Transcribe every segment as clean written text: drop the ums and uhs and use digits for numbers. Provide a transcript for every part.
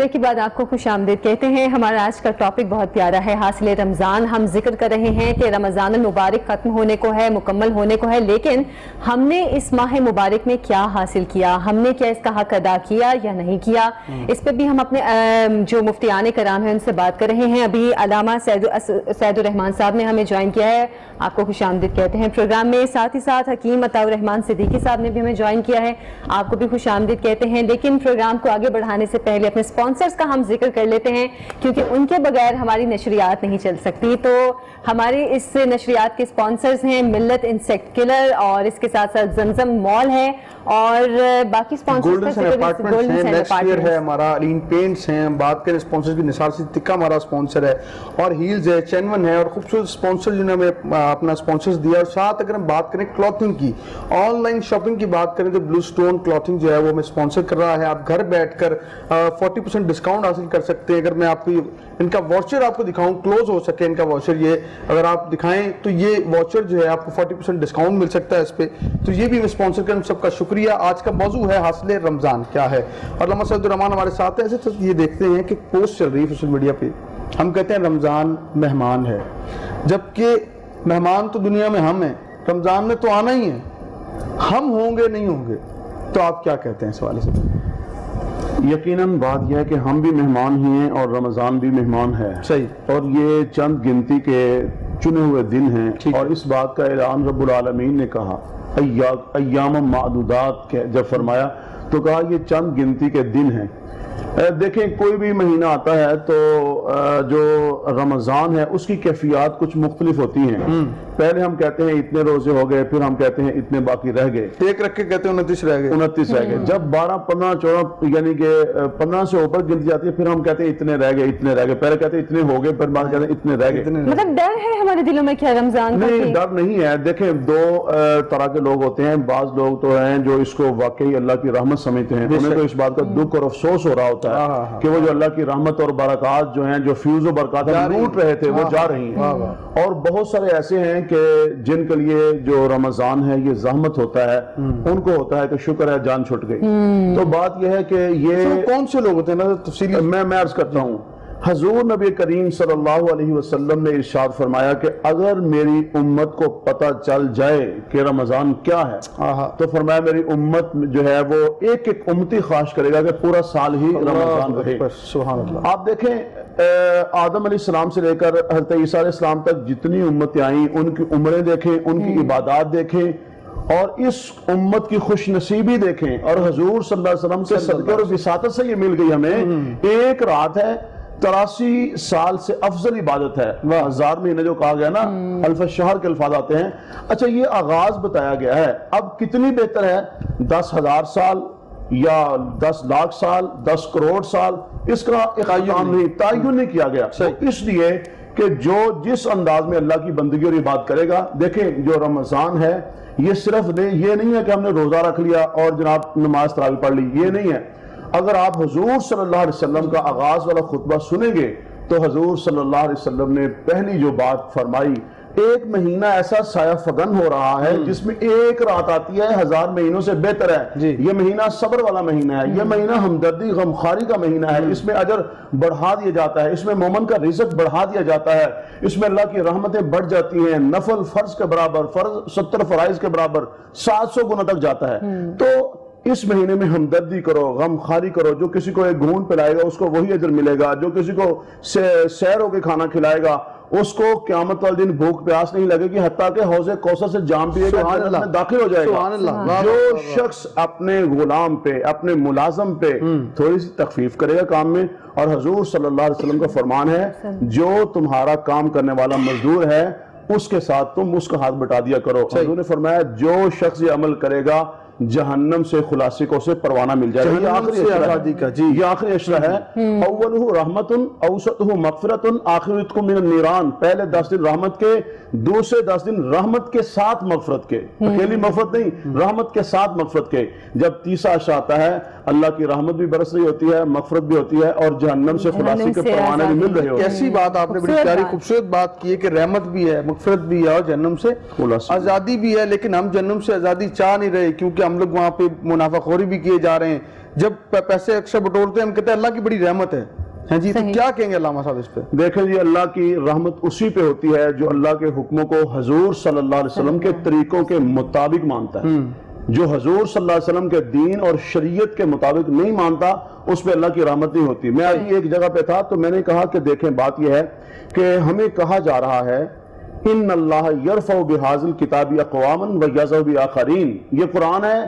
Break کے بعد آپ کو خوش آمدید کہتے ہیں. ہمارا آج کا ٹاپک بہت پیارا ہے, حاصل رمضان. ہم ذکر کر رہے ہیں کہ رمضان المبارک ختم ہونے کو ہے, مکمل ہونے کو ہے, لیکن ہم نے اس ماہ مبارک میں کیا حاصل کیا, ہم نے کیا اس کا حق ادا کیا یا نہیں کیا. اس پہ بھی ہم اپنے جو مفتیان کرام ہیں ان سے بات کر رہے ہیں. ابھی علامہ سید الرحمان صاحب نے ہمیں جوائن کیا ہے, آپ کو خوش آمدید کہتے ہیں پروگرام میں. ساتھ ہی ساتھ حکیم عطاء الرحمان صدیقی صاحب نے بھی ہمیں جوائن کیا ہے, آپ کو بھی خوش آمدید کہتے ہیں. لیکن پروگرام کو آگے بڑھانے سے پہلے اپنے سپانسرز کا ہم ذکر کر لیتے ہیں, کیونکہ ان کے بغیر ہماری نشریات نہیں چل سکتی. تو ہماری اس نشریات کے سپانسرز ہیں ملت انسیکٹ کلر, اور اس کے ساتھ ساتھ زمزم مال ہے, اور باقی گولڈن سین اپارٹمنٹس ہیں, نیکسٹ ایئر ہے ہمارا, علین پینٹس ہیں. بات کریں سپانسرز کی, نثار صدیقہ ہمارا سپانسر ہے, اور ہیلز ہے, چینون ہے, اور خوبصورت سپانسر جنہوں نے اپنا سپانسرز دیا. اور ساتھ اگر ہم بات کریں کلوتھنگ کی, آن لائن شاپنگ کی بات کریں تو بلو سٹون کلوتھنگ جو ہے وہ ہمیں سپانسر کر رہا ہے. آپ گھر بیٹھ کر 40% ڈسکاؤنٹ حاصل کر سکتے ہیں. اگر میں آپ کو ان کا واچر آپ کو دکھاؤں, کلوز ہو سکے ان کا واچر, یہ اگر آپ دکھائیں تو یہ واچر جو ہے آپ کو 40% ڈسکاؤنٹ مل سکتا ہے اس پہ. تو یہ بھی سپانسر کریں, سب کا شکریہ. آج کا موضوع ہے حاصل رمضان کیا ہے, اور علامہ سید الرحمان ہمارے ساتھ ہیں. ایسے یہ دیکھتے ہیں کہ پوسٹ چل رہی ہے سوشل میڈیا پہ, ہم کہتے ہیں رمضان مہمان ہے, جبکہ مہمان تو دنیا میں ہم ہیں, رمضان میں تو آنا ہی ہے. ہم ہوں گے نہیں ہوں گے, تو آپ کیا کہتے ہیں اس حوالے سے؟ یقیناً بات یہ ہے کہ ہم بھی مہمان ہی ہیں اور رمضان بھی مہمان ہے. صحیح. اور یہ چند گنتی کے چنے ہوئے دن ہیں, اور اس بات کا اعلان رب العالمین نے کہا ایام معدودات کے جب فرمایا تو کہا یہ چند گنتی کے دن ہیں. دیکھیں کوئی بھی مہینہ آتا ہے تو جو رمضان ہے اس کی کیفیات کچھ مختلف ہوتی ہیں. پہلے ہم کہتے ہیں اتنے روزے ہو گئے, پھر ہم کہتے ہیں اتنے باقی رہ گئے, ایک رکھ کے کہتے ہیں 29 رہ گئے, 29 رہ گئے. جب 12 15 14 یعنی کہ 15 سے اوپر گنتی جاتی ہے, پھر ہم کہتے ہیں اتنے رہ گئے, اتنے رہ گئے. پہلے کہتے ہیں اتنے ہو گئے, پھر بعد کہتے ہیں اتنے رہ گئے. مطلب ڈر ہے ہمارے دلوں میں کیا رمضان کا؟ نہیں, ڈر نہیں ہے. دیکھیں دو طرح کے لوگ ہوتے ہیں. بعض لوگ تو ہیں جو اس کو واقعی اللہ کی رحمت سمجھتے ہیں, انہیں تو اس بات کا دکھ اور افسوس ہو رہا ہوتا ہے کہ وہ جو اللہ کی رحمت اور برکات جو ہیں, جو فیوز و برکات لوٹ رہے تھے, وہ جا رہی ہیں. اور بہت سارے ایسے ہیں کہ جن کے لیے جو رمضان ہے یہ زحمت ہوتا ہے, ان کو ہوتا ہے کہ شکر ہے جان چھٹ گئی. تو بات یہ ہے کہ یہ کون سے لوگ ہوتے ہیں نا, تفصیلی میں عرض کرتا ہوں. حضور نبی کریم صلی اللہ علیہ وسلم نے ارشاد فرمایا کہ اگر میری امت کو پتہ چل جائے کہ رمضان کیا ہے, تو فرمایا میری امت جو ہے وہ ایک ایک امتی خواہش کرے گا کہ پورا سال ہی رمضان رہے. سبحان اللہ. آپ دیکھیں آدم علیہ السلام سے لے کر حضرت عیسیٰ علیہ السلام تک جتنی امتیں آئیں, ان کی عمریں دیکھیں, ان کی عبادات دیکھیں, اور اس امت کی خوش نصیبی دیکھیں. اور حضور صلی اللہ علیہ وسلم کے صدقے اور وساطت سے یہ مل گئی ہمیں. ایک رات ہے 83 سال سے افضل عبادت ہے. 1000 مہینے جو کہا گیا نا, الف شہر کے الفاظ آتے ہیں. اچھا, یہ آغاز بتایا گیا ہے, اب کتنی بہتر ہے 10,000 سال یا 10 لاکھ سال, 10 کروڑ سال, اس کا اختتام نہیں, تعین نہیں کیا گیا. اس لیے کہ جو جس انداز میں اللہ کی بندگی اور عبادت کرے گا. دیکھیں جو رمضان ہے یہ صرف یہ نہیں ہے کہ ہم نے روزہ رکھ لیا اور جناب نماز تراویح پڑھ لی, یہ نہیں ہے. اگر آپ حضور صلی اللہ علیہ وسلم کا آغاز والا خطبہ سنیں گے تو حضور صلی اللہ علیہ وسلم نے پہلی جو بات فرمائی, ایک مہینہ ایسا سایہ فگن ہو رہا ہے جس میں ایک رات آتی ہے 1000 مہینوں سے بہتر ہے. یہ مہینہ صبر والا مہینہ ہے, یہ مہینہ ہمدردی غمخواری کا مہینہ ہے. اس میں اجر بڑھا دیا جاتا ہے, اس میں مومن کا رزق بڑھا دیا جاتا ہے, اس میں اللہ کی رحمتیں بڑھ جاتی ہیں. نفل فرض کے برابر, فرض 70 فرائض کے برابر 700 گنا تک جاتا ہے. تو اس مہینے میں ہمدردی کرو, غمخواری کرو. جو کسی کو ایک گھونٹ پلائے گا اس کو وہی اجر ملے گا, جو کسی کو سیر ہو کے کھانا کھلائے گا اس کو قیامت والے دن بھوک پیاس نہیں لگے گی, حتیٰ کہ حوض کوثر سے جام پیے گا, جنت میں داخل ہو جائے گا. جو شخص اپنے غلام پہ, اپنے ملازم پہ تھوڑی سی تخفیف کرے گا کام میں, اور حضور صلی اللہ علیہ وسلم کا فرمان ہے جو تمہارا کام کرنے والا مزدور ہے اس کے ساتھ تم اس کا ہاتھ بٹا دیا کرو. حضور نے فرمایا جو شخص یہ عمل کرے گا جہنم سے خلاصی کو سے پروانہ مل جائے گا. یہ آخری اشرہ ہے. اولہ رحمت اوسطہ مغفرت آخر عتق من النیران. پہلے 10 دن رحمت کے, دوسرے 10 دن رحمت کے ساتھ مغفرت کے, اکیلی مغفرت نہیں, رحمت کے ساتھ مغفرت کے. جب تیسرا اشرہ آتا ہے اللہ کی رحمت بھی برس رہی ہوتی ہے, مغفرت بھی ہوتی ہے, اور جہنم سے خلاصی کے پروانے بھی مل رہے ہوتے ہیں. ایسی بات آپ نے بڑی پیاری خوبصورت بات کی ہے کہ رحمت بھی ہے, مغفرت بھی ہے, اور جہنم سے آزادی بھی ہے. لیکن ہم جہنم سے آزادی چاہ نہیں رہے, کیونکہ ہم لوگ وہاں پہ منافع خوری بھی کیے جا رہے ہیں. جب پیسے اکثر بٹورتے ہیں ہم کہتے ہیں اللہ کی بڑی رحمت ہے. ہاں جی, تو کیا کہیں گے علامہ صاحب اس پہ؟ دیکھیں جی, اللہ کی رحمت اسی پہ ہوتی ہے جو اللہ کے حکموں کو حضور صلی اللہ علیہ وسلم کے طریقوں کے مطابق مانتا ہے. جو حضور صلی اللہ علیہ وسلم کے دین اور شریعت کے مطابق نہیں مانتا اس پہ اللہ کی رحمت نہیں ہوتی. میں ایک جگہ پہ تھا تو میں نے کہا کہ دیکھیں بات یہ ہے کہ ہمیں کہا جا رہا ہے ان اللہ یرفع بہذا الکتاب اقواما ویضع بآخرین. یہ قرآن ہے,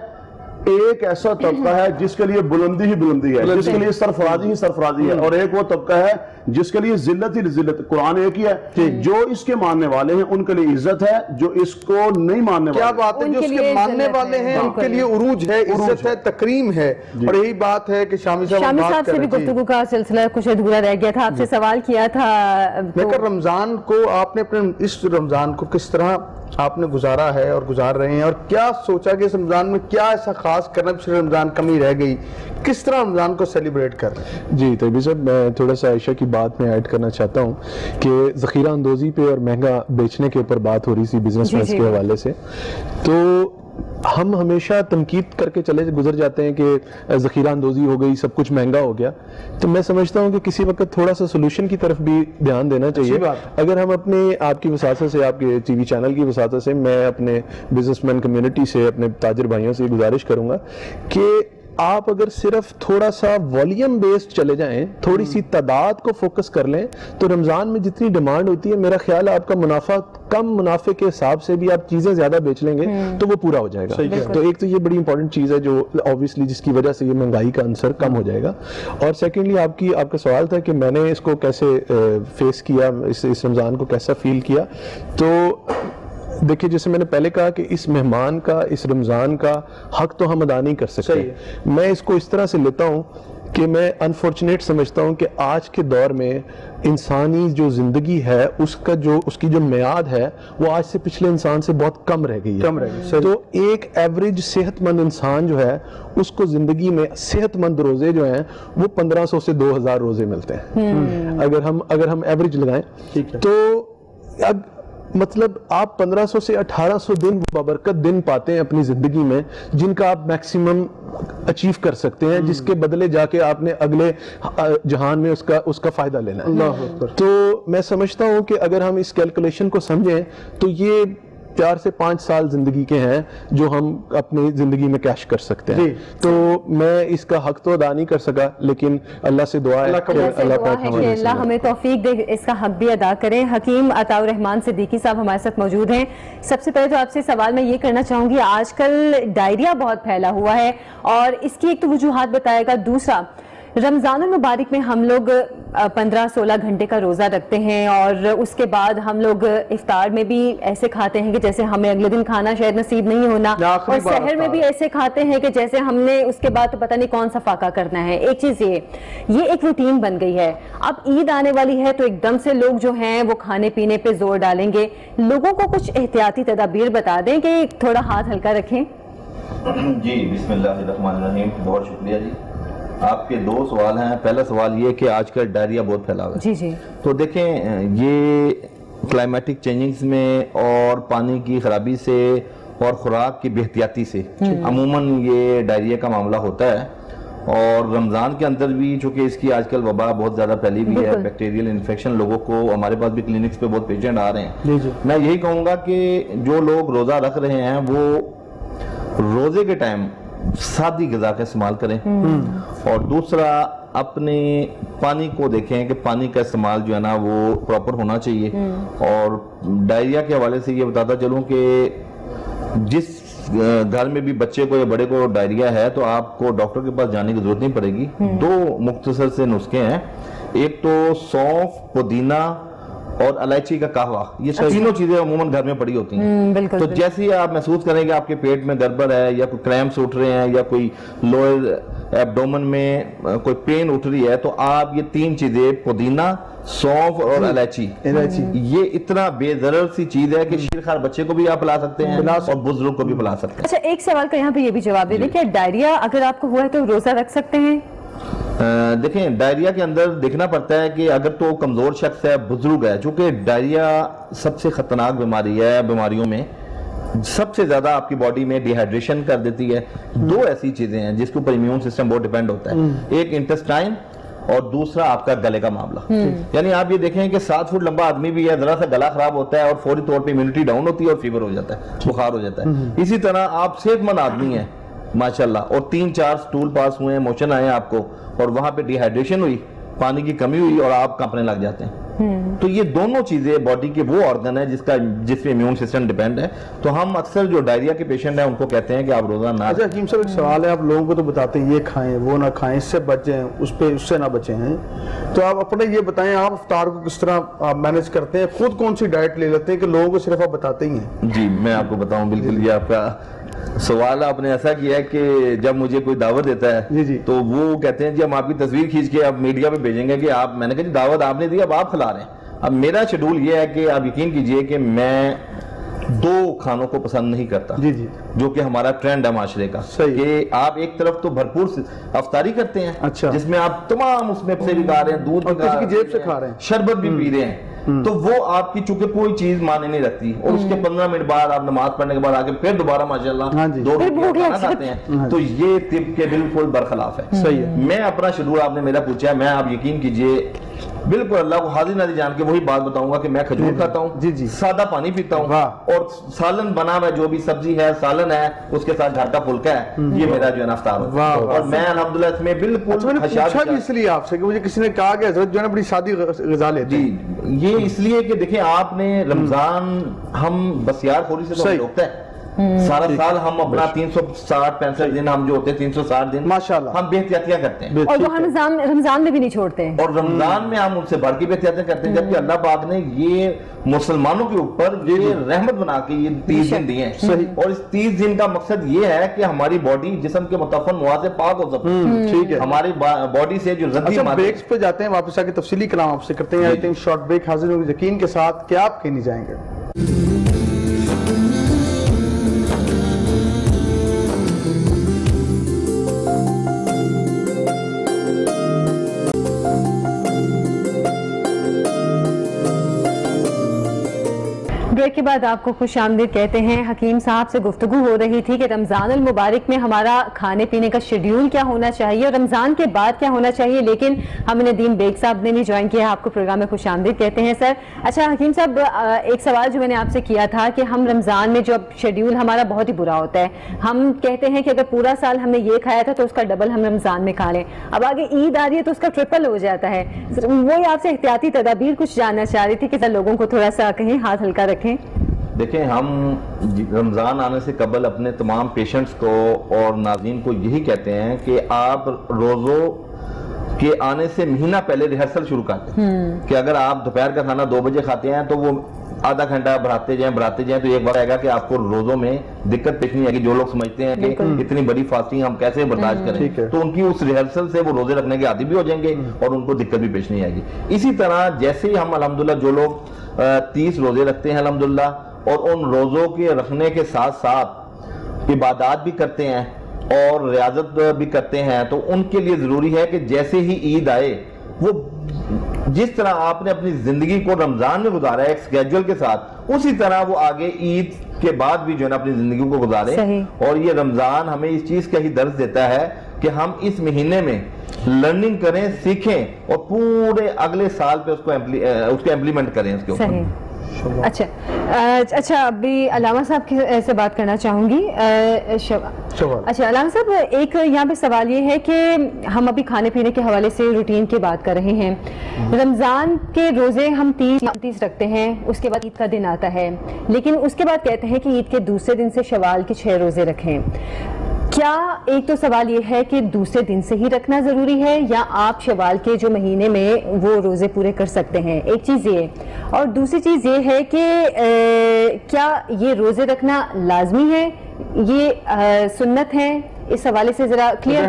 ایک ایسا طبقہ ہے جس کے لیے بلندی ہی بلندی ہے, جس کے لیے سرفرازی ہی سرفرازی ہے, اور ایک وہ طبقہ ہے جس کے لیے ذلت ہی ذلت. قرآن ایک ہی ہے, جو اس کے ماننے والے ہیں ان کے لیے عزت ہے, جو اس کو نہیں ماننے والے, کیا بات ہے, جو اس کے ماننے والے ہیں ان کے لیے عروج ہے, عزت ہے, تکریم ہے. اور یہی بات ہے کہ شامی صاحب سے بھی گفتگو کا سلسلہ کچھ ادھورا رہ گیا تھا, آپ سے سوال کیا تھا. لیکن رمضان کو آپ نے اپنے اس رمضان کو کس طرح آپ نے گزارا ہے اور گزار رہے ہیں, اور کیا سوچا کہ اس رمضان میں کیا ایسا خاص کرنا, پچھلے رمضان کمی رہ گئی, کس طرح رمضان کو سیلیبریٹ کر رہے ہیں؟ جی طیبی صاحب, میں تھوڑا سا عائشہ کی بات میں ایڈ کرنا چاہتا ہوں کہ ذخیرہ اندوزی پہ اور مہنگا بیچنے کے اوپر بات ہو رہی تھی بزنس مینز کے حوالے سے. تو ہم ہمیشہ تنقید کر کے گزر جاتے ہیں کہ ذخیرہ اندوزی ہو گئی, سب کچھ مہنگا ہو گیا. تو میں سمجھتا ہوں کہ کسی وقت تھوڑا سا سولوشن کی طرف بھی دھیان دینا چاہیے. اگر ہم اپنے آپ کی وساطت سے, آپ کے ٹی وی چینل کی وساطت سے, میں اپنے بزنس مین کمیونٹی سے, اپنے تاجر بھائیوں سے گزارش کروں گا کہ آپ اگر صرف تھوڑا سا والیوم بیسڈ چلے جائیں, تھوڑی سی تعداد کو فوکس کر لیں, تو رمضان میں جتنی ڈیمانڈ ہوتی ہے میرا خیال ہے آپ کا منافع کم منافع کے حساب سے بھی آپ چیزیں زیادہ بیچ لیں گے تو وہ پورا ہو جائے گا. تو ایک تو یہ بڑی امپورٹنٹ چیز ہے جو obviously جس کی وجہ سے یہ مہنگائی کا عنصر کم ہو جائے گا. اور سیکنڈلی آپ کا سوال تھا کہ میں نے اس کو کیسے فیس کیا, اس رمضان کو کیسا فیل کیا. تو دیکھیں, جیسے میں نے پہلے کہا کہ اس مہمان کا, اس رمضان کا حق تو ہم ادا نہیں کر سکتے. میں اس کو اس طرح سے لیتا ہوں کہ میں انفارچونیٹ سمجھتا ہوں کہ آج کے دور میں انسانی جو زندگی ہے اس کی جو میعاد ہے وہ آج سے پچھلے انسان سے بہت کم رہ گئی ہے. تو ایک ایوریج صحت مند انسان جو ہے اس کو زندگی میں صحت مند روزے جو ہیں وہ 1500 سے 2000 روزے ملتے ہیں اگر ہم ایوریج لگائیں. تو اب مطلب آپ 1500 سے 1800 دن بابرکت دن پاتے ہیں اپنی زندگی میں, جن کا آپ میکسیمم اچیو کر سکتے ہیں, جس کے بدلے جا کے آپ نے اگلے جہان میں اس کا فائدہ لینا ہے. تو میں سمجھتا ہوں کہ اگر ہم اس کیلکولیشن کو سمجھیں تو یہ 4 سے 5 سال زندگی کے ہیں جو ہم اپنی زندگی میں کیش کر سکتے ہیں. تو میں اس کا حق تو ادا نہیں کر سکا, لیکن اللہ سے دعا ہے کہ اللہ ہمیں توفیق دے اس کا حق بھی ادا کریں. حکیم عطاء الرحمان صدیقی صاحب ہمارے ساتھ موجود ہیں. سب سے پہلے تو آپ سے سوال میں یہ کرنا چاہوں گی, آج کل ڈائریا بہت پھیلا ہوا ہے اور اس کی ایک تو وجوہات بتائے گا, دوسرا رمضان المبارک میں ہم لوگ 15-16 گھنٹے کا روزہ رکھتے ہیں اور اس کے بعد ہم لوگ افطار میں بھی ایسے کھاتے ہیں کہ جیسے ہمیں اگلے دن کھانا شاید نصیب نہیں ہونا, اور سحر میں بھی ایسے کھاتے ہیں کہ جیسے ہم نے اس کے بعد تو پتہ نہیں کون سا فاقہ کرنا ہے. ایک چیز یہ ایک روٹین بن گئی ہے. اب عید آنے والی ہے تو ایک دم سے لوگ جو ہیں وہ کھانے پینے پہ زور ڈالیں گے. لوگوں کو کچھ احتیاطی تدابیر بتا دیں کہ تھوڑا ہاتھ ہلکا رکھیں. جی بسم اللہ الرحمن الرحیم, بہت شکریہ جی. آپ کے 2 سوال ہیں. پہلا سوال یہ کہ آج کل ڈائریا بہت پھیلا ہوا ہے. جی تو دیکھیں, یہ کلائمیٹک چینجنگز میں اور پانی کی خرابی سے اور خوراک کی بے احتیاطی سے عموماً یہ ڈائریا کا معاملہ ہوتا ہے. اور رمضان کے اندر بھی چونکہ اس کی آج کل وبا بہت زیادہ پھیلی ہوئی ہے, بیکٹیریل انفیکشن لوگوں کو, ہمارے پاس بھی کلینکس پہ بہت پیشنٹ آ رہے ہیں. میں یہی کہوں گا کہ جو لوگ روزہ رکھ رہے ہیں وہ روزے کے ٹائم سادی غذا کا استعمال کریں, اور دوسرا اپنے پانی کو دیکھیں کہ پانی کا استعمال جو ہے نا وہ پراپر ہونا چاہیے. اور ڈائریا کے حوالے سے یہ بتاتا چلوں کہ جس گھر میں بھی بچے کو یا بڑے کو ڈائریا ہے تو آپ کو ڈاکٹر کے پاس جانے کی ضرورت نہیں پڑے گی. 2 مختصر سے نسخے ہیں, ایک تو سونف, پودینہ اور الائچی کا قہوہ, یہ تینوں چیزیں عموماً گھر میں پڑی ہوتی ہیں. تو جیسے ہی آپ محسوس کریں کہ آپ کے پیٹ میں گڑبڑ ہے یا کوئی کریمپس اٹھ رہے ہیں یا کوئی لوئر ایبڈومن میں کوئی پین اٹھ رہی ہے, تو آپ یہ 3 چیزیں پودینہ, سونف اور الائچی, یہ اتنا بے ضرر سی چیز ہے کہ شیرخوار بچے کو بھی آپ پلا سکتے ہیں اور بزرگ کو بھی پلا سکتے ہیں. اچھا, ایک سوال کا یہاں پہ یہ بھی جواب دے دیں کہ ڈائریا اگر آپ کو ہوا ہے تو روزہ رکھ سکتے ہیں؟ دیکھیں, ڈائریا کے اندر دیکھنا پڑتا ہے کہ اگر تو کمزور شخص ہے, بزرگ ہے, چونکہ ڈائریا سب سے خطرناک بیماری ہے بیماریوں میں, سب سے زیادہ آپ کی باڈی میں ڈی ہائیڈریشن کر دیتی ہے. دو ایسی چیزیں ہیں جس کے اوپر امیون سسٹم بہت ڈیپینڈ ہوتا ہے, ایک انٹسٹائن اور دوسرا آپ کا گلے کا معاملہ. یعنی آپ یہ دیکھیں کہ 7 فٹ لمبا آدمی بھی ہے, ذرا سا گلا خراب ہوتا ہے اور فوری طور پہ امیونٹی ڈاؤن ہوتی ہے اور فیور ہو جاتا ہے, بخار ہو جاتا ہے. اسی طرح آپ صحت مند آدمی ہیں ماشاءاللہ, اور 3-4 سٹول پاس ہوئے ہیں, موشن آئے آپ کو, اور وہاں پہ ڈی ہائیڈریشن ہوئی, پانی کی کمی ہوئی اور آپ کانپنے لگ جاتے ہیں. تو یہ دونوں چیزیں باڈی کے وہ آرگن ہے جس پہ امیون سسٹم ڈیپینڈ ہے. تو ہم اکثر جو ڈائریا کے پیشنٹ ہیں ان کو کہتے ہیں کہ آپ روزہ نہ. اچھا حکیم صاحب ایک سوال ہے, آپ لوگوں کو تو بتاتے ہیں یہ کھائیں وہ نہ کھائیں, اس سے بچیں اس سے نہ بچیں ہیں, تو آپ اپنے یہ بتائیں آپ افطار کو کس طرح مینج کرتے ہیں, خود کون سی ڈائٹ لے لیتے ہیں کہ لوگوں کو صرف آپ بتاتے ہی ہیں؟ جی میں آپ کو بتاؤں, بالکل یہ آپ کا سوال آپ نے ایسا کیا ہے کہ جب مجھے کوئی دعوت دیتا ہے تو وہ کہتے ہیں جی ہم آپ کی تصویر کھینچ کے اب میڈیا پہ بھیجیں گے کہ آپ, میں نے کہا جی دعوت آپ نے دی, اب آپ کھلا رہے ہیں. اب میرا شیڈول یہ ہے کہ آپ یقین کیجئے کہ میں 2 کھانوں کو پسند نہیں کرتا, جو کہ ہمارا ٹرینڈ ہے معاشرے کا, کہ آپ ایک طرف تو بھرپور افطاری کرتے ہیں جس میں آپ تمام اس میں سے بھی کھا رہے ہیں, دودھ بھی جیب سے کھا رہے ہیں, شربت بھی پی رہے ہیں, تو وہ آپ کی چونکہ کوئی چیز مانے نہیں رکھتی, اور اس کے 15 منٹ بعد آپ نماز پڑھنے کے بعد آگے پھر دوبارہ ماشاءاللہ 2 کھانا کھاتے ہیں. تو یہ طب کے بالکل برخلاف ہے. میں اپنا شیڈول, آپ نے میرا پوچھا ہے, میں آپ یقین کیجئے بالکل اللہ کو حاضر ناظر جان کے وہی بات بتاؤں گا کہ میں کھجور کھاتا ہوں, سادہ پانی پیتا ہوں, اور سالن بنا ہوا جو بھی سبزی ہے, سالن ہے, اس کے ساتھ گھر کا پھلکا ہے, یہ میرا جو ہے افطار ہوتا ہے. اور میں الحمدللہ اس میں بالکل پوچھا بھی اس لیے آپ سے کہ مجھے کسی نے کہا کہ حضرت جو ہے نا بڑی سادی غذا لیتے ہیں. جی یہ اس لیے کہ دیکھیں آپ نے رمضان ہم بسیار خوری سے تو روکتا ہے, سارا سال ہم اپنا 360-65 دن ہم جو ہوتے ہیں 360 دن ماشاءاللہ ہم بے احتیاطیاں کرتے ہیں, اور وہ رمضان میں بھی نہیں چھوڑتے ہیں, اور رمضان میں ہم ان سے بڑھ کے بے احتیاطیاں کرتے ہیں, جبکہ اللہ پاک نے یہ مسلمانوں کے اوپر یہ رحمت بنا کے یہ 30 دن دیے ہیں, اور اس 30 دن کا مقصد یہ ہے کہ ہماری باڈی جسم کے متفن مواد سے پاک ہو سکے. ٹھیک ہے, ہماری باڈی سے جو ردی بریکس پہ جاتے ہیں, واپس آ کے تفصیلی کلام آپ سے کرتے ہیں. ایک شارٹ بریک حاضر ہوگی یقین کے ساتھ کہ آپ کہیں نہیں جائیں گے. بریک کے بعد آپ کو خوش آمدید کہتے ہیں. حکیم صاحب سے گفتگو ہو رہی تھی کہ رمضان المبارک میں ہمارا کھانے پینے کا شیڈیول کیا ہونا چاہیے اور رمضان کے بعد کیا ہونا چاہیے, لیکن ہم نے ندیم بیگ صاحب نے بھی جوائن کیا ہے. آپ کو پروگرام میں خوش آمدید کہتے ہیں سر. اچھا حکیم صاحب, ایک سوال جو میں نے آپ سے کیا تھا کہ ہم رمضان میں جو شیڈیول ہمارا بہت ہی برا ہوتا ہے, ہم کہتے ہیں کہ اگر پورا سال ہم نے یہ کھایا تھا تو اس کا ڈبل ہم رمضان میں کھا لیں, اب آگے عید آ رہی ہے تو اس کا ٹرپل ہو جاتا ہے. وہی آپ سے احتیاطی تدابیر کچھ جاننا چاہ رہی تھی کہ لوگوں کو تھوڑا سا کہیں ہاتھ ہلکا رکھیں. دیکھیں ہم رمضان آنے سے قبل اپنے تمام پیشنٹس کو اور ناظرین کو یہی کہتے ہیں کہ آپ روزوں کے آنے سے مہینہ پہلے ریہرسل شروع کرتے ہیں, کہ اگر آپ دوپہر کا کھانا 2 بجے کھاتے ہیں تو وہ آدھا گھنٹہ بڑھاتے جائیں تو ایک وقت آئے گا کہ آپ کو روزوں میں دقت پیش نہیں آئے گی. جو لوگ سمجھتے ہیں کہ اتنی بڑی فاسٹنگ ہم کیسے برداشت کریں, تو ان کی اس ریہرسل سے وہ روزے رکھنے کے عادی بھی ہو جائیں گے اور ان کو دقت بھی پیش نہیں آئے گی. اسی طرح جیسے ہی ہم الحمدللہ جو لوگ 30 روزے رکھتے ہیں الحمدللہ, اور ان روزوں کے رکھنے کے ساتھ ساتھ عبادات بھی کرتے ہیں اور ریاضت بھی کرتے ہیں, تو ان کے لیے ضروری ہے کہ جیسے ہی عید آئے وہ جس طرح آپ نے اپنی زندگی کو رمضان میں گزارا ہے ایک سکیجول کے ساتھ, اسی طرح وہ آگے عید کے بعد بھی جو ہے نا اپنی زندگی کو گزارے. اور یہ رمضان ہمیں اس چیز کا ہی درس دیتا ہے کہ ہم اس مہینے میں لرننگ کریں, سیکھیں اور پورے اگلے سال پہ اس کو امپلیمنٹ کریں اس کے اوپر. اچھا ابھی علامہ صاحب سے بات کرنا چاہوں گی. اچھا علامہ صاحب, ایک یہاں پہ سوال یہ ہے کہ ہم ابھی کھانے پینے کے حوالے سے روٹین کی بات کر رہے ہیں. رمضان کے روزے ہم 30 رکھتے ہیں, اس کے بعد عید کا دن آتا ہے, لیکن اس کے بعد کہتے ہیں کہ عید کے دوسرے دن سے شوال کے 6 روزے رکھیں. کیا ایک تو سوال یہ ہے کہ دوسرے دن سے ہی رکھنا ضروری ہے یا آپ شوال کے جو مہینے میں وہ روزے پورے کر سکتے ہیں, ایک چیز یہ. اور دوسری چیز یہ ہے کہ کیا یہ روزے رکھنا لازمی ہے, یہ سنت ہے, اس حوالے سے ذرا کلیئر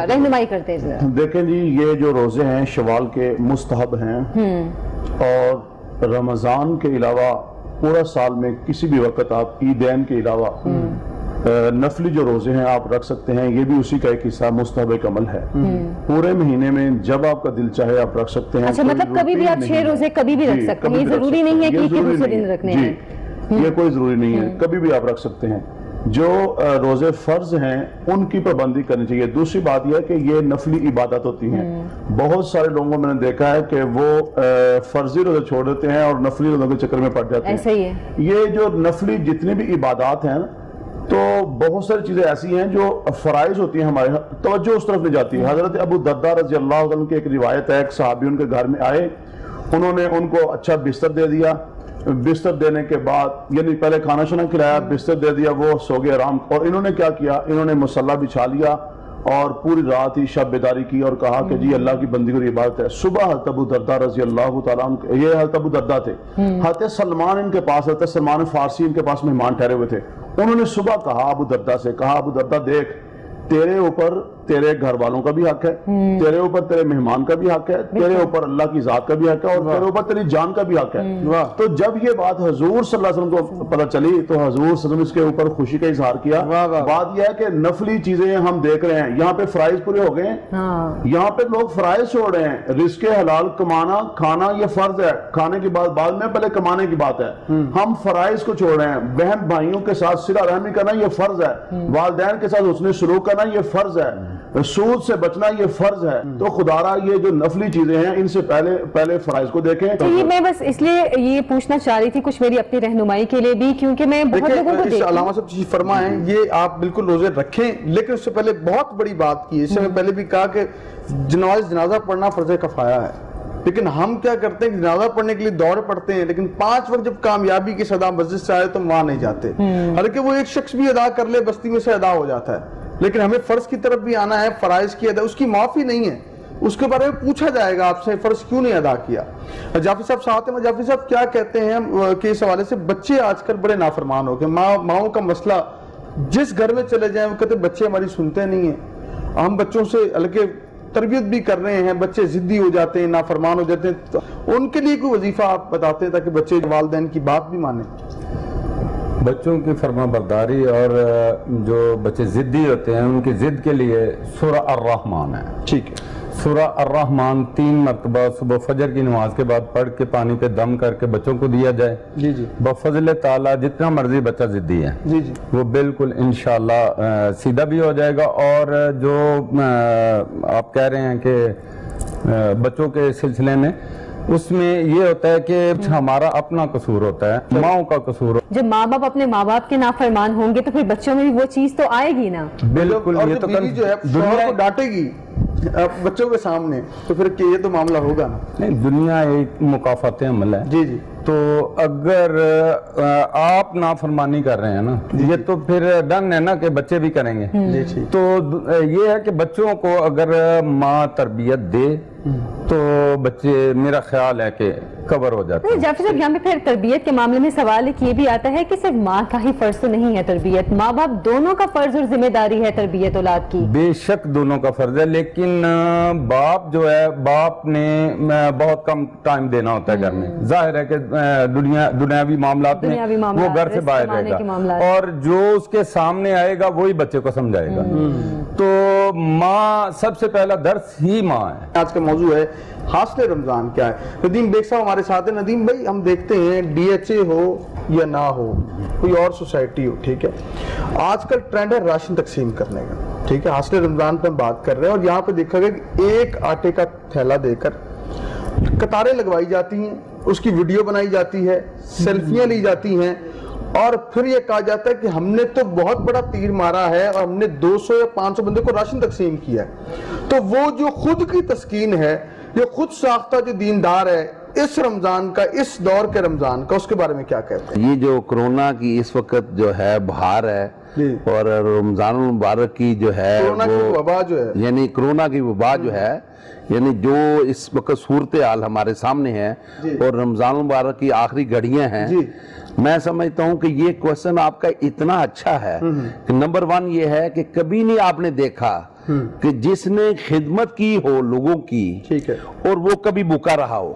رہنمائی کرتے ہیں. دیکھیں جی, یہ جو روزے ہیں شوال کے مستحب ہیں, اور رمضان کے علاوہ پورا سال میں کسی بھی وقت آپ عیدین کے علاوہ نفلی جو روزے ہیں آپ رکھ سکتے ہیں. یہ بھی اسی کا ایک حصہ مستحب ایک عمل ہے. پورے مہینے میں جب آپ کا دل چاہے آپ رکھ سکتے ہیں. اچھا, مطلب کبھی بھی آپ 6 روزے کبھی بھی رکھ سکتے ہیں, یہ ضروری نہیں ہے کہ دوسرے دن رکھنے ہیں. یہ کوئی ضروری نہیں ہے، کبھی بھی آپ رکھ سکتے ہیں۔ جو روزے فرض ہیں ان کی پابندی کرنی چاہیے۔ دوسری بات یہ ہے کہ یہ نفلی عبادت ہوتی ہیں۔ بہت سارے لوگوں میں نے دیکھا ہے کہ وہ فرضی روزے چھوڑ دیتے ہیں اور نفلی روزوں کے چکر میں پڑ جاتے ہیں۔ ایسا ہی ہے۔ یہ جو نفلی جتنی بھی عبادات ہیں تو بہت ساری چیزیں ایسی ہیں جو فرائض ہوتی ہیں، ہمارے توجہ اس طرف نہیں جاتی ہے۔ حضرت ابو درداء رضی اللہ عنہ کی ایک روایت ہے، ایک صحابی ان کے گھر میں آئے، انہوں نے ان کو اچھا بستر دے دیا، بستر دینے کے بعد یعنی پہلے کھانا شانا کھلایا، بستر دے دیا، وہ سو گئے آرام، اور انہوں نے کیا کیا، انہوں نے مصلی بچھا لیا اور پوری رات ہی شب بیداری کی اور کہا کہ جی اللہ کی بندگی اور عبادت ہے۔ صبح حضرت ابو درداء رضی اللہ تعالیٰ عنہ، یہ حضرت ابو درداء تھے، حضرت سلمان ان کے پاس، حضرت سلمان فارسی ان کے پاس مہمان ٹھہرے ہوئے تھے، انہوں نے صبح کہا ابو درداء سے، کہا ابو درداء دیکھ، تیرے اوپر تیرے گھر والوں کا بھی حق ہے، تیرے اوپر تیرے مہمان کا بھی حق ہے، تیرے اوپر اللہ کی ذات کا بھی حق ہے، اور تیرے اوپر تیری جان کا بھی حق ہے۔ تو جب یہ بات حضور صلی اللہ علیہ وسلم کو پتہ چلی تو حضور صلی اللہ علیہ وسلم اس کے اوپر خوشی کا اظہار کیا۔ بات یہ ہے کہ نفلی چیزیں ہم دیکھ رہے ہیں، یہاں پہ فرائض پورے ہو گئے ہیں، یہاں پہ لوگ فرائض چھوڑ رہے ہیں۔ رزق حلال کمانا کھانا یہ فرض ہے، کھانے کی بات بعد میں، پہلے کمانے کی بات ہے۔ ہم فرائض کو چھوڑ رہے ہیں، بہن بھائیوں کے ساتھ صلہ رحمی کرنا یہ فرض ہے، والدین کے ساتھ حسن سلوک کرنا یہ فرض ہے، سود سے بچنا یہ فرض ہے۔ تو خدارا یہ جو نفلی چیزیں ہیں ان سے پہلے فرائض کو دیکھیں۔ یہ میں بس اس لیے یہ پوچھنا چاہ رہی تھی کچھ میری اپنی رہنمائی کے لیے بھی، کیونکہ میں بہت لوگوں کو دیکھتی ہوں۔ علامہ صاحب چیز فرمائیں، یہ آپ بالکل روزے رکھیں، لیکن اس سے پہلے بہت بڑی بات کی ہے، اس سے میں پہلے بھی کہا کہ جنازہ پڑھنا فرض کفایہ ہے، لیکن ہم کیا کرتے ہیں، جنازہ پڑھنے کے لیے دوڑ پڑتے ہیں، لیکن 5 وقت جب کامیابی کی صدا مسجد سے آئے تو وہاں نہیں جاتے، حالانکہ وہ ایک شخص بھی ادا کر لے بستی میں سے ادا ہو جاتا ہے، لیکن ہمیں فرض کی طرف بھی آنا ہے، فرائض کی ادا، اس کی معافی نہیں ہے، اس کے بارے میں پوچھا جائے گا آپ سے فرض کیوں نہیں ادا کیا۔ جعفر صاحب ساتھ ہیں، جعفر صاحب کیا کہتے ہیں کہ اس حوالے سے بچے آج کل بڑے نافرمان ہو گئے، ماؤں کا مسئلہ، جس گھر میں چلے جائیں وہ کہتے ہیں بچے ہماری سنتے نہیں ہیں، ہم بچوں سے ہلکے تربیت بھی کر رہے ہیں، بچے ضدی ہو جاتے ہیں، نافرمان ہو جاتے ہیں، ان کے لیے کوئی وظیفہ آپ بتاتے ہیں تاکہ بچے والدین کی بات بھی مانیں؟ بچوں کی فرما برداری اور جو بچے ضدی ہوتے ہیں ان کی ضد کے لیے سورہ الرحمن ہے، ٹھیک ہے، سورہ الرحمن 3 مرتبہ صبح فجر کی نماز کے بعد پڑھ کے پانی پہ دم کر کے بچوں کو دیا جائے، جی جی بفضل تعالیٰ جتنا مرضی بچہ ضدی ہے جی جی وہ بالکل انشاءاللہ سیدھا بھی ہو جائے گا۔ اور جو آپ کہہ رہے ہیں کہ بچوں کے سلسلے میں اس میں یہ ہوتا ہے کہ ہمارا اپنا قصور ہوتا ہے، ماؤں کا قصور۔ جب ماں باپ اپنے ماں باپ کے نافرمان ہوں گے تو پھر بچوں میں بھی وہ چیز تو آئے گی نا۔ بالکل، اور یہ جو تو بیوی جو ہے شوہر کو ڈانٹے گی بچوں کے سامنے تو پھر یہ تو معاملہ ہوگا نا۔ نہیں، دنیا ایک مکافات عمل ہے، جی جی، تو اگر آپ نافرمانی کر رہے ہیں نا، یہ تو پھر ڈن ہے نا کہ بچے بھی کریں گے۔ تو یہ ہے کہ بچوں کو اگر ماں تربیت دے تو بچے میرا خیال ہے کہ کور ہو جاتے ہیں۔ جعفر صاحب یہاں پہ پھر تربیت کے معاملے میں سوال ایک یہ بھی آتا ہے کہ صرف ماں کا ہی فرض تو نہیں ہے تربیت، ماں باپ دونوں کا فرض اور ذمہ داری ہے تربیت اولاد کی۔ بے شک دونوں کا فرض ہے، لیکن باپ جو ہے، باپ نے بہت کم ٹائم دینا ہوتا ہے گھر میں، ظاہر ہے کہ دنیاوی معاملات میں وہ گھر سے باہر رہے گا اور جو اس کے سامنے آئے گا وہی بچے کو سمجھائے گا۔ تو ماں سب سے پہلا درس ہی ماں ہے۔ آج کا موضوع ہے حاصل رمضان کیا ہے۔ ندیم بیگ صاحب ہمارے ساتھ ہیں۔ ندیم بھائی، ہم دیکھتے ہیں ڈی ایچ اے ہو یا نہ ہو، کوئی اور سوسائٹی ہو، ٹھیک ہے، آج کل ٹرینڈ ہے راشن تقسیم کرنے کا، ٹھیک ہے، حاصل رمضان پہ ہم بات کر رہے ہیں، اور یہاں پہ دیکھا گیا کہ ایک آٹے کا تھیلا دے کر قطاریں لگوائی جاتی ہیں، اس کی ویڈیو بنائی جاتی ہے، سیلفیاں لی جاتی ہیں، اور پھر یہ کہا جاتا ہے کہ ہم نے تو بہت بڑا تیر مارا ہے اور ہم نے 200 یا 500 بندے کو راشن تقسیم کیا ہے۔ تو وہ جو خود کی تسکین ہے، جو خود ساختہ جو دیندار ہے، اس رمضان کا، اس دور کے رمضان کا، اس کے بارے میں کیا کہتے ہیں؟ یہ جو کرونا کی اس وقت جو ہے بہار ہے اور رمضان المبارک کی جو ہے کرونا کی وبا جو ہے، یعنی کرونا کی وبا جو ہے، یعنی جو اس وقت صورتحال ہمارے سامنے ہے اور رمضان المبارک کی آخری گھڑیاں ہیں، میں سمجھتا ہوں کہ یہ کوشچن آپ کا اتنا اچھا ہے کہ نمبر 1 یہ ہے کہ کبھی نہیں آپ نے دیکھا کہ جس نے خدمت کی ہو لوگوں کی اور وہ کبھی بھوکا رہا ہو۔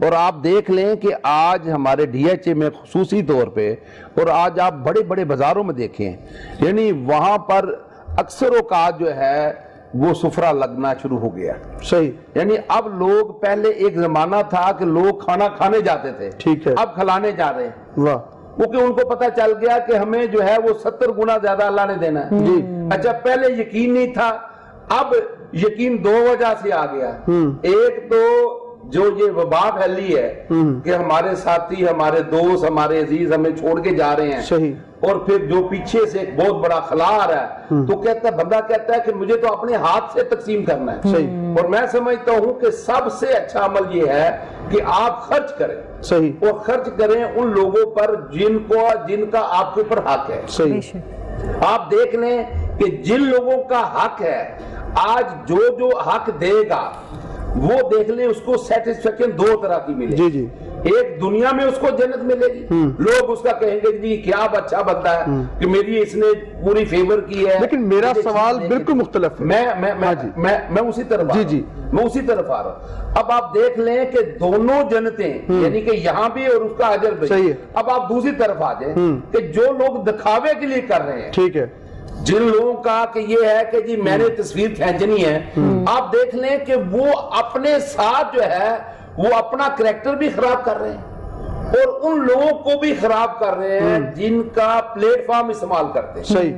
اور آپ دیکھ لیں کہ آج ہمارے ڈی ایچ اے میں خصوصی طور پہ، اور آج آپ بڑے بڑے بازاروں میں دیکھیں، یعنی وہاں پر اکثر اوقات جو ہے وہ سفرہ لگنا شروع ہو گیا۔ صحیح، یعنی اب لوگ، پہلے ایک زمانہ تھا کہ لوگ کھانا کھانے جاتے تھے، ٹھیک ہے، اب کھلانے جا رہے ہیں۔ واہ، کیونکہ ان کو پتہ چل گیا کہ ہمیں جو ہے وہ 70 گنا زیادہ اللہ نے دینا ہے. جی اچھا پہلے یقین نہیں تھا, اب یقین 2 وجہ سے آ گیا. ایک تو جو یہ وبا پھیلی ہے کہ ہمارے ساتھی, ہمارے دوست, ہمارے عزیز ہمیں چھوڑ کے جا رہے ہیں, صحیح, اور پھر جو پیچھے سے ایک بہت بڑا خلا آ رہا ہے, تو کہتا ہے بندہ کہتا ہے کہ مجھے تو اپنے ہاتھ سے تقسیم کرنا ہے. صحیح, اور میں سمجھتا ہوں کہ سب سے اچھا عمل یہ ہے کہ آپ خرچ کریں, صحیح, اور خرچ کریں ان لوگوں پر جن کا آپ کے اوپر حق ہے. صحیح, آپ دیکھ لیں کہ جن لوگوں کا حق ہے, آج جو حق دے گا وہ دیکھ لیں اس کو سیٹسفیکشن 2 طرح کی ملے. جی جی, ایک دنیا میں اس کو جنت ملے گی, لوگ اس کا کہیں گے جی کیا اچھا بندہ ہے کہ میری اس نے پوری فیور کی ہے. لیکن میرا سوال بالکل مختلف ہے, میں اسی طرف میں اسی طرف آ رہا ہوں. اب آپ دیکھ لیں کہ دونوں جنتیں, یعنی کہ یہاں بھی اور اس کا اجر بھی. اب آپ دوسری طرف آ جائیں کہ جو لوگ دکھاوے کے لیے کر رہے ہیں, ٹھیک ہے, جن لوگوں کا کہ یہ ہے کہ جی میں نے تصویر کھینچنی ہے, آپ دیکھ لیں کہ وہ اپنے ساتھ جو ہے وہ اپنا کریکٹر بھی خراب کر رہے ہیں اور ان لوگوں کو بھی خراب کر رہے ہیں جن کا پلیٹ فارم استعمال کرتے ہیں. صحیح,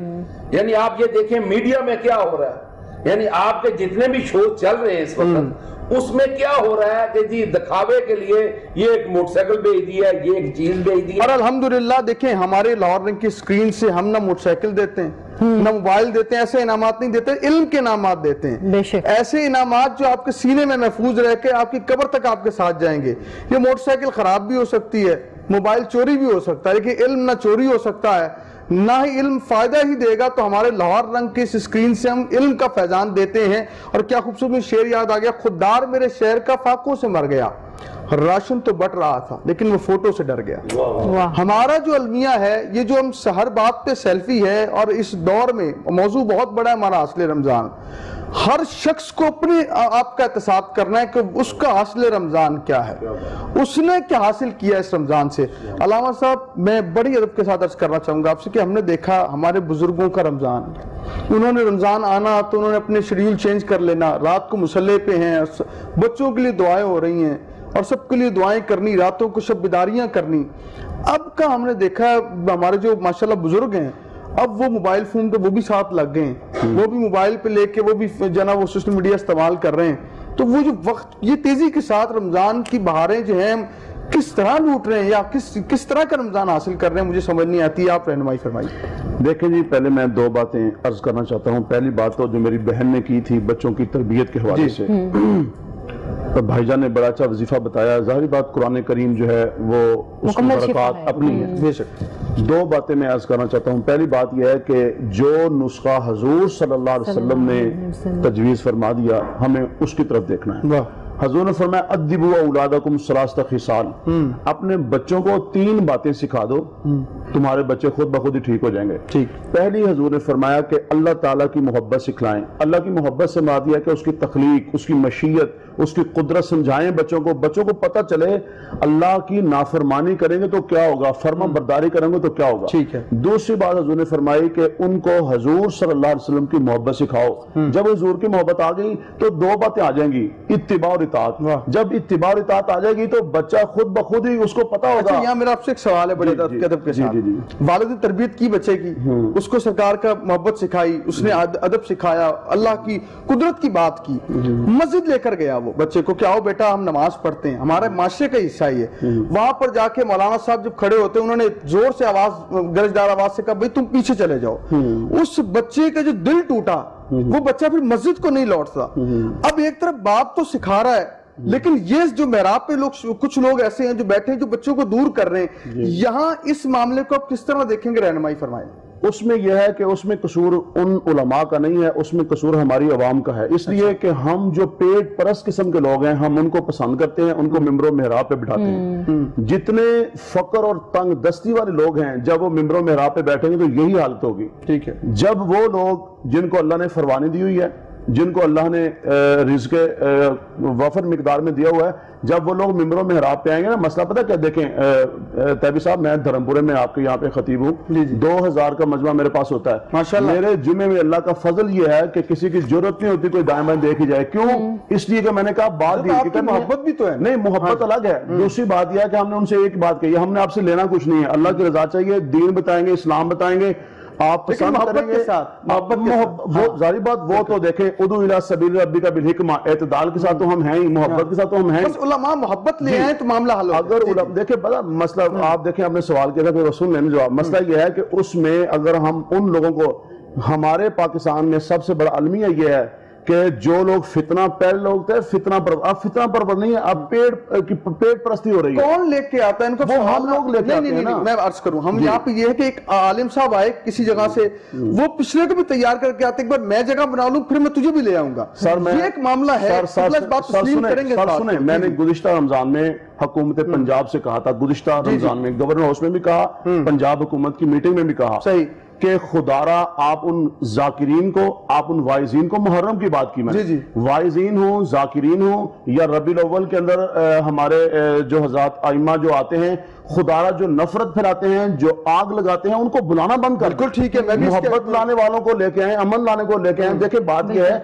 یعنی آپ یہ دیکھیں میڈیا میں کیا ہو رہا ہے, یعنی آپ کے جتنے بھی شوز چل رہے ہیں اس وقت, اس میں کیا ہو رہا ہے کہ جی دکھاوے کے لیے یہ ایک موٹر سائیکل بھیج دیا, یہ ایک چیز بھیج دی. اور الحمدللہ دیکھیں ہمارے لاہور رنگ کی سکرین سے ہم نہ موٹر سائیکل دیتے ہیں, نہ موبائل دیتے ہیں, ایسے انعامات نہیں دیتے, علم کے انعامات دیتے ہیں, ایسے انعامات جو آپ کے سینے میں محفوظ رہ کے آپ کی قبر تک آپ کے ساتھ جائیں گے. یہ موٹر سائیکل خراب بھی ہو سکتی ہے, موبائل چوری بھی ہو سکتا ہے, لیکن علم نہ چوری ہو سکتا ہے نہ ہی علم فائدہ ہی دے گا. تو ہمارے لاہور رنگ کی اس اسکرین سے ہم علم کا فیضان دیتے ہیں. اور کیا خوبصورت میں شعر یاد آ گیا, خوددار میرے شہر کا فاقوں سے مر گیا, راشن تو بٹ رہا تھا لیکن وہ فوٹو سے ڈر گیا. ہمارا جو المیہ ہے, یہ جو ہم ہر بات پہ سیلفی ہے, اور اس دور میں موضوع بہت بڑا ہے ہمارا حاصل رمضان. ہر شخص کو اپنے آپ کا احتساب کرنا ہے کہ اس کا حاصل رمضان کیا ہے, اس نے کیا حاصل کیا اس رمضان سے. علامہ صاحب, میں بڑی ادب کے ساتھ عرض کرنا چاہوں گا آپ سے کہ ہم نے دیکھا ہمارے بزرگوں کا رمضان, انہوں نے رمضان آنا تو انہوں نے اپنے شیڈیول چینج کر لینا, رات کو مصلے پہ ہیں, بچوں کے لیے دعائیں ہو رہی ہیں اور سب کے لیے دعائیں کرنی, راتوں کو شب بیداریاں کرنی. اب کا ہم نے دیکھا ہمارے جو ماشاءاللہ بزرگ ہیں, اب وہ موبائل فون پہ وہ بھی ساتھ لگ گئے ہیں, وہ بھی موبائل پہ لے کے وہ بھی جناب وہ سوشل میڈیا استعمال کر رہے ہیں. تو وہ جو وقت, یہ تیزی کے ساتھ رمضان کی بہاریں جو ہیں کس طرح لوٹ رہے ہیں یا کس طرح کا رمضان حاصل کر رہے ہیں, مجھے سمجھ نہیں آتی. آپ رہنمائی فرمائیے. دیکھیں جی, پہلے میں 2 باتیں عرض کرنا چاہتا ہوں. پہلی بات تو جو میری بہن نے کی تھی بچوں کی تربیت کے حوالے سے, بھائی جان نے بڑا اچھا وظیفہ بتایا. ظاہری بات قرآن کریم جو ہے وہ اس کی برکات اپنی ہے, بے شک. 2 باتیں میں عرض کرنا چاہتا ہوں. پہلی بات یہ ہے کہ جو نسخہ حضور صلی اللہ علیہ وسلم نے تجویز فرما دیا, ہمیں اس کی طرف دیکھنا ہے. حضور نے فرمایا ادبوا اولادکم ثلاث خصال, اپنے بچوں کو 3 باتیں سکھا دو, تمہارے بچے خود بخود ہی ٹھیک ہو جائیں گے. پہلی حضور نے فرمایا کہ اللہ تعالیٰ کی محبت سکھلائیں. اللہ کی محبت سے مراد یہ ہے کہ اس کی تخلیق, اس کی مشیت, اس کی قدرت سمجھائیں بچوں کو. بچوں کو پتہ چلے اللہ کی نافرمانی کریں گے تو کیا ہوگا, فرما برداری کریں گے تو کیا ہوگا. ٹھیک ہے. دوسری بات حضور نے فرمائی کہ ان کو حضور صلی اللہ علیہ وسلم کی محبت سکھاؤ. جب حضور کی محبت آ گئی تو 2 باتیں آ جائیں گی, اتباع اور اطاعت. جب اتباع اور اطاعت آ جائے گی تو بچہ خود بخود ہی اس کو پتہ ہوگا. یہاں میرا آپ سے ایک سوال ہے بڑے ادب کے ساتھ. والد نے تربیت کی بچے کی, اس کو سرکار کا محبت سکھائی, اس نے ادب سکھایا, اللہ کی قدرت کی بات کی, مسجد لے کر گیا وہ بچے کو کہ آؤ بیٹا ہم نماز پڑھتے ہیں, ہمارے معاشرے کا حصہ ہی ہے. وہاں پر جا کے مولانا صاحب جب کھڑے ہوتے ہیں, انہوں نے زور سے آواز, گرجدار آواز سے کہا بھئی تم پیچھے چلے جاؤ. اس بچے کا جو دل ٹوٹا, وہ بچہ پھر مسجد کو نہیں لوٹتا. اب ایک طرف باپ تو سکھا رہا ہے, لیکن یہ جو محراب پہ کچھ لوگ ایسے ہیں جو بیٹھے ہیں جو بچوں کو دور کر رہے ہیں. یہاں اس معاملے کو آپ کس طرح دیکھیں گے, رہنمائی فرمائیں. اس میں یہ ہے کہ اس میں قصور ان علماء کا نہیں ہے, اس میں قصور ہماری عوام کا ہے. اس لیے کہ ہم جو پیٹ پرست قسم کے لوگ ہیں, ہم ان کو پسند کرتے ہیں, ان کو ممبر و محراب پہ بٹھاتے ہیں. جتنے فقر اور تنگ دستی والے لوگ ہیں, جب وہ ممبر و محراب پہ بیٹھیں گے تو یہی حالت ہوگی. ٹھیک ہے. جب وہ لوگ جن کو اللہ نے فرمانی دی ہوئی ہے, جن کو اللہ نے رزق وفر مقدار میں دیا ہوا ہے، جب وہ لوگ ممبروں میں محراب پہ آئیں گے نا، مسئلہ پتہ کیا دیکھیں تیبی صاحب، میں دھرمپورے میں آپ کے یہاں پہ خطیب ہوں، 2000 کا مجمع میرے پاس ہوتا ہے ماشاءاللہ۔ میرے جمعے میں اللہ کا فضل یہ ہے کہ کسی کی ضرورت نہیں ہوتی کوئی دائیں بائیں دیکھی جائے، کیوں؟ اس لیے کہ میں نے کہا بات دی، محبت بھی تو ہے، نہیں محبت الگ ہے، دوسری بات یہ ہے کہ ہم نے ان سے ایک بات کہی، ہم نے آپ سے لینا کچھ نہیں ہے، اللہ کی رضا چاہیے، دین بتائیں گے، اسلام بتائیں گے، آپ پسند کریں گے، ظاہری بات وہ تو دیکھیں ادعو الی سبیل ربک بالحکمہ، اعتدال کے ساتھ تو ہم ہیں ہی، محبت کے ساتھ تو ہم ہیں، بس علماء محبت لے آئیں تو معاملہ حل ہوگا۔ اگر دیکھیں بڑا مسئلہ آپ دیکھیں، آپ نے سوال کیا تھا پھر رسول نے جواب، مسئلہ یہ ہے کہ اس میں اگر ہم ان لوگوں کو، ہمارے پاکستان میں سب سے بڑا المیہ یہ ہے کہ جو لوگ فتنہ پہلے لوگ تھے فتنہ پر، اب فتنہ پر نہیں ہے، اب پیٹ پرستی ہو رہی ہے۔ کون لے کے آتا ہے ان کو؟ وہ ہم لوگ لے کے آتے ہیں نا۔ میں عرض کروں، ہم یہاں پہ یہ ہے کہ ایک عالم صاحب آئے کسی جگہ سے، وہ پچھلے کو بھی تیار کر کے آتے، ایک بار میں جگہ بنا لوں پھر میں تجھے بھی لے آؤں گا۔ سر میں یہ ایک معاملہ ہے، سنیں، میں نے گزشتہ رمضان میں حکومت پنجاب سے کہا تھا، گزشتہ رمضان میں گورنر ہاؤس میں بھی کہا، پنجاب حکومت کی میٹنگ میں بھی کہا کہ خدارہ آپ ان ذاکرین کو، آپ ان وائزین کو، محرم کی بات کی میں، وائزین ہوں، ذاکرین ہوں، یا ربیع الاول کے اندر ہمارے جو حضرات ائمہ جو آتے ہیں، خدارہ جو نفرت پھیلاتے ہیں، جو آگ لگاتے ہیں، ان کو بلانا بند کر، بالکل ٹھیک ہے، محبت لانے والوں کو لے کے آئیں، امن لانے کو لے کے آئیں۔ دیکھیں بات یہ ہے،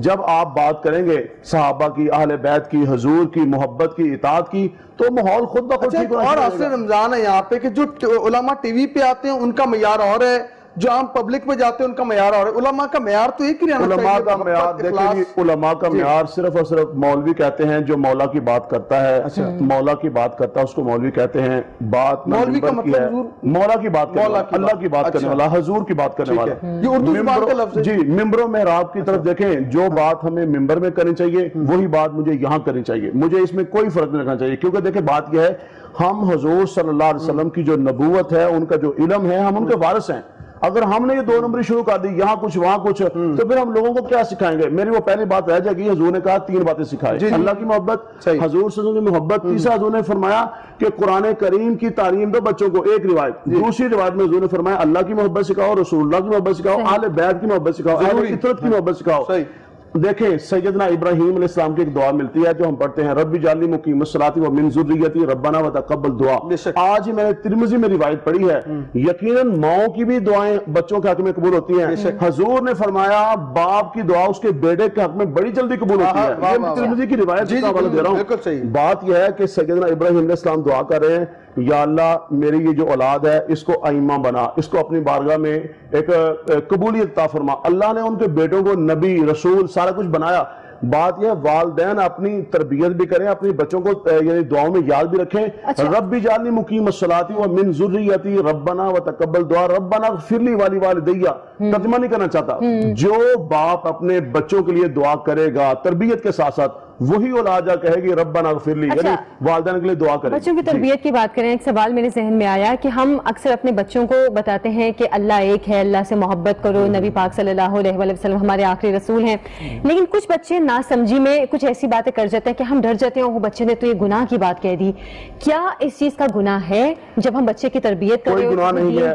جب آپ بات کریں گے صحابہ کی، اہل بیت کی، حضور کی، محبت کی، اطاعت کی، تو ماحول خود بخود ٹھیک ہونا چاہیے۔ اور اصل رمضان ہے یہاں پہ کہ جو علماء ٹی وی پہ آتے ہیں ان کا معیار اور ہے، جو عام پبلک میں جاتے ہیں ان کا معیار اور ہے، علماء کا معیار تو ایک ہی رہنا چاہیے۔ علماء کا معیار دیکھیں، علماء کا معیار صرف اور صرف مولوی کہتے ہیں جو مولا کی بات کرتا ہے، مولا کی بات کرتا ہے اس کو مولوی کہتے ہیں۔ بات مولوی کا مطلب مولا کی بات کرنے والا، اللہ کی بات کرنے والا، حضور کی بات کرنے والا، یہ اردو زبان کا لفظ ہے جی۔ ممبر و محراب کی طرف دیکھیں، جو بات ہمیں ممبر میں کرنی چاہیے وہی بات مجھے یہاں کرنی چاہیے، مجھے اس میں کوئی فرق نہیں رکھنا چاہیے، کیونکہ دیکھیں بات یہ ہے، ہم حضور صلی اللہ علیہ وسلم کی جو نبوت ہے، ان کا جو علم ہے، ہم ان کے وارث ہیں۔ اگر ہم نے یہ دو نمبری شروع کر دی، یہاں کچھ وہاں کچھ، تو پھر ہم لوگوں کو کیا سکھائیں گے؟ میری وہ پہلی بات رہ جائے گی، حضور نے کہا 3 باتیں سکھائے، اللہ کی محبت، حضور صلی اللہ علیہ وسلم کی محبت، تیسرا حضور نے فرمایا کہ قرآن کریم کی تعلیم دو بچوں کو، ایک روایت، دوسری روایت میں حضور نے فرمایا اللہ کی محبت سکھاؤ، رسول اللہ کی محبت سکھاؤ، اہل بیت کی محبت سکھاؤ، اہل فطرت کی محبت سکھاؤ۔ دیکھیں سیدنا ابراہیم علیہ السلام کی ایک دعا ملتی ہے جو ہم پڑھتے ہیں، رب اجعلنی مقیم الصلاۃ ومن ذریتی ربنا وتقبل دعا۔ آج ہی میں نے ترمذی میں روایت پڑھی ہے، یقیناً ماؤں کی بھی دعائیں بچوں کے حق میں قبول ہوتی ہیں، حضور نے فرمایا باپ کی دعا اس کے بیٹے کے حق میں بڑی جلدی قبول ہوتی ہے، یہ ترمذی کی روایت کا حوالہ دے رہا ہوں۔ بات یہ ہے کہ سیدنا ابراہیم علیہ السلام دعا کر رہے ہیں، یا اللہ میری یہ جو اولاد ہے اس کو ائمہ بنا، اس کو اپنی بارگاہ میں ایک قبولیت عطا فرما۔ اللہ نے ان کے بیٹوں کو نبی، رسول، سارا کچھ بنایا۔ بات یہ والدین اپنی تربیت بھی کریں، اپنی بچوں کو یعنی دعاؤں میں یاد بھی رکھیں، رب اجعلنی مقیم الصلاۃ ومن ذریتی ربنا وتقبل دعا، ربنا اغفر لی ولیوالدی۔ ترجمہ نہیں کرنا چاہتا، جو باپ اپنے بچوں کے لیے دعا کرے گا تربیت کے ساتھ ساتھ، وہی اولاد جا کہے گی ربنا اغفر لی، یعنی والدین کے لیے دعا کریں۔ بچوں کی تربیت کی بات کریں، ایک سوال میرے ذہن میں آیا کہ ہم اکثر اپنے بچوں کو بتاتے ہیں کہ اللہ ایک ہے، اللہ سے محبت کرو، نبی پاک صلی اللہ علیہ وسلم ہمارے آخری رسول ہیں، لیکن کچھ بچے ناسمجھی میں کچھ ایسی باتیں کر جاتے ہیں کہ ہم ڈر جاتے ہیں، وہ بچے نے تو یہ گناہ کی بات کہہ دی۔ کیا اس چیز کا گناہ ہے جب ہم بچے کی تربیت کریں؟ کوئی گناہ نہیں ہے،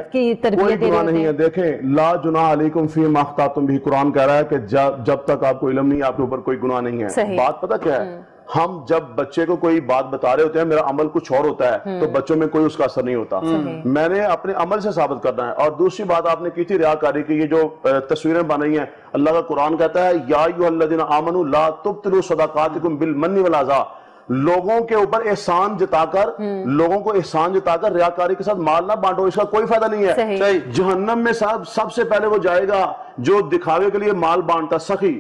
کوئی گناہ نہیں ہے۔ دیکھیں لا جناح علیکم فیما اخطأتم بہ، قرآن کہہ رہا ہے کہ جب تک آپ کو علم نہیں آپ کے اوپر کوئی گناہ نہیں ہے۔ بات پتہ کیا ہے، ہم جب بچے کو کوئی بات بتا رہے ہوتے ہیں، میرا عمل کچھ اور ہوتا ہے تو بچوں میں کوئی اس کا اثر نہیں ہوتا، میں نے اپنے عمل سے ثابت کرنا ہے۔ اور دوسری بات آپ نے کی تھی ریاکاری کی، یہ جو تصویریں بن رہی ہیں، اللہ کا قرآن کہتا ہے یا ایھا الذین آمنوا لا تبطلوا صدقاتکم بالمن والعطاء، لوگوں کے اوپر احسان جتا کر، لوگوں کو احسان جتا کر ریاکاری کے ساتھ مال نہ بانٹو، اس کا کوئی فائدہ نہیں ہے۔ جہنم میں سب سے پہلے وہ جائے گا جو دکھاوے کے لیے مال بانٹا، سخی،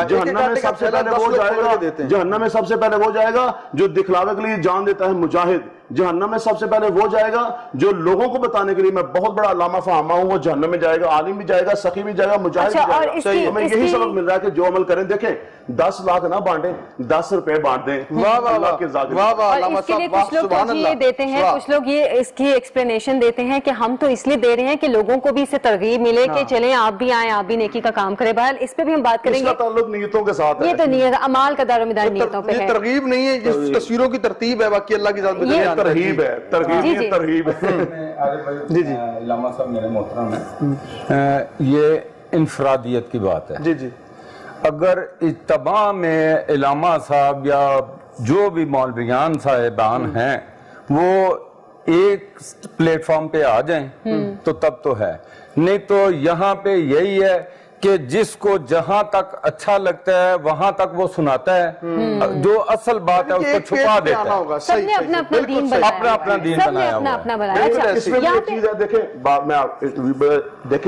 جہنم میں سب سے پہلے وہ جائے گا، جہنم میں سب سے پہلے وہ جائے گا جو دکھلاوے کے لیے جان دیتا ہے، مجاہد، جہنم میں سب سے پہلے وہ جائے گا جو لوگوں کو بتانے کے لیے میں بہت بڑا علامہ فہامہ ہوں، وہ جہنم میں جائے گا، عالم بھی جائے گا، سخی بھی جائے گا، مجاہد بھی جائے گا۔ ہمیں یہی سبق مل رہا ہے کہ جو عمل کریں، دیکھیں 10 لاکھ نہ بانٹیں، 10 روپے بانٹ دیں، اللہ کے ذاکر۔ اور اس کے لیے کچھ لوگ تو یہ دیتے ہیں، کچھ لوگ یہ اس کی ایکسپلینیشن دیتے ہیں کہ ہم تو اس لیے دے رہے ہیں کہ لوگوں کو بھی اس سے ترغیب ملے کہ چلیں آپ بھی آئیں، آپ بھی نیکی کا کام کریں۔ بہرحال اس پہ بھی ہم بات کریں گے، اس کا تعلق نیتوں کے ساتھ ہے، یہ تو نیت اعمال کا دار و مدار نیتوں پہ ہے، یہ ترغیب نہیں ہے، یہ تصویروں کی ترتیب ہے، باقی اللہ کی ذات میں ترغیب ہے، ترغیب ہے۔ جی جی علامہ صاحب میرے محترم ہیں، یہ انفرادیت کی بات ہے۔ جی جی اگر اجتماع میں علامہ صاحب یا جو بھی مولویان صاحبان ہیں وہ ایک پلیٹ فارم پہ آ جائیں تو تب تو ہے، نہیں تو یہاں پہ یہی ہے کہ جس کو جہاں تک اچھا لگتا ہے وہاں تک وہ سناتا ہے، جو اصل بات ہے اس کو چھپا دیتا ہے۔ سب نے اپنا اپنا دین بنایا، اپنا دین بنایا ہوا ہے۔ اس میں ایک چیز ہے، دیکھیں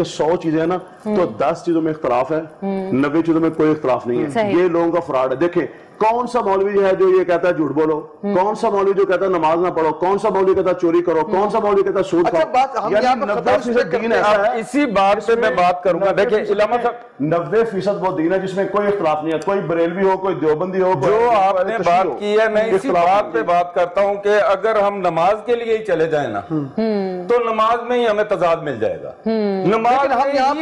100 چیزیں ہیں نا تو 10 چیزوں میں اختلاف ہے، 90 چیزوں میں کوئی اختلاف نہیں ہے۔ یہ لوگوں کا فراڈ ہے۔ دیکھیں کون سا مولوی ہے جو یہ کہتا ہے جھوٹ بولو، کون سا مولوی جو کہتا ہے نماز نہ پڑھو، کون سا مولوی کہتا ہے چوری کرو، کون سا مولوی کہتا ہے سود کھاؤ۔ اسی بات پہ میں بات کروں گا۔ دیکھیں علامہ صاحب 90% وہ دین ہے جس میں کوئی اختلاف نہیں ہے، کوئی بریلوی ہو، کوئی دیوبندی ہو، جو آپ نے بات کی ہے، میں اسی بات پہ بات کرتا ہوں کہ اگر ہم نماز کے لیے ہی چلے جائیں نا تو نماز میں ہی ہمیں تضاد مل جائے گا۔ نماز ہم یہاں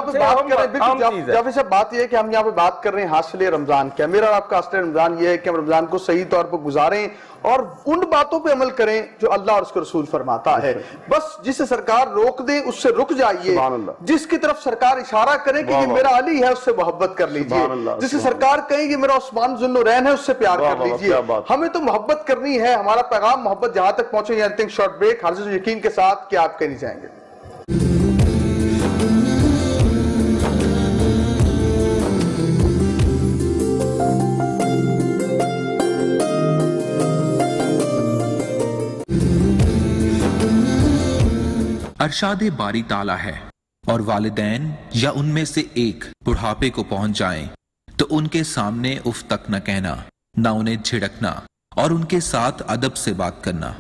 پہ بات کر رہے ہیں، جعفر صاحب بات یہ ہے کہ ہم یہاں پہ بات کر رہے ہیں حاصل رمضان کیا۔ میرا آپ کا حاصل رمضان یہ ہے کہ ہم رمضان کو صحیح طور پر گزاریں اور ان باتوں پہ عمل کریں جو اللہ اور اس کے رسول فرماتا ہے۔ بس جس سے سرکار روک دے اس سے رک جائیے، جس کی طرف سرکار اشارہ کرے کہ یہ میرا علی ہے اس سے محبت کر لیجئے، جس سے سرکار کہیں کہ میرا عثمان ذو النورین ہے اس سے پیار کر لیجئے۔ ہمیں تو محبت کرنی ہے، ہمارا پیغام محبت جہاں تک پہنچے۔ یہ انتنگ شارٹ بریک، حاضر یقین کے ساتھ کہ آپ کہنی چاہیں گے۔ ارشاد باری تعالیٰ ہے، اور والدین یا ان میں سے ایک بڑھاپے کو پہنچ جائیں تو ان کے سامنے اف تک نہ کہنا، نہ انہیں جھڑکنا اور ان کے ساتھ ادب سے بات کرنا۔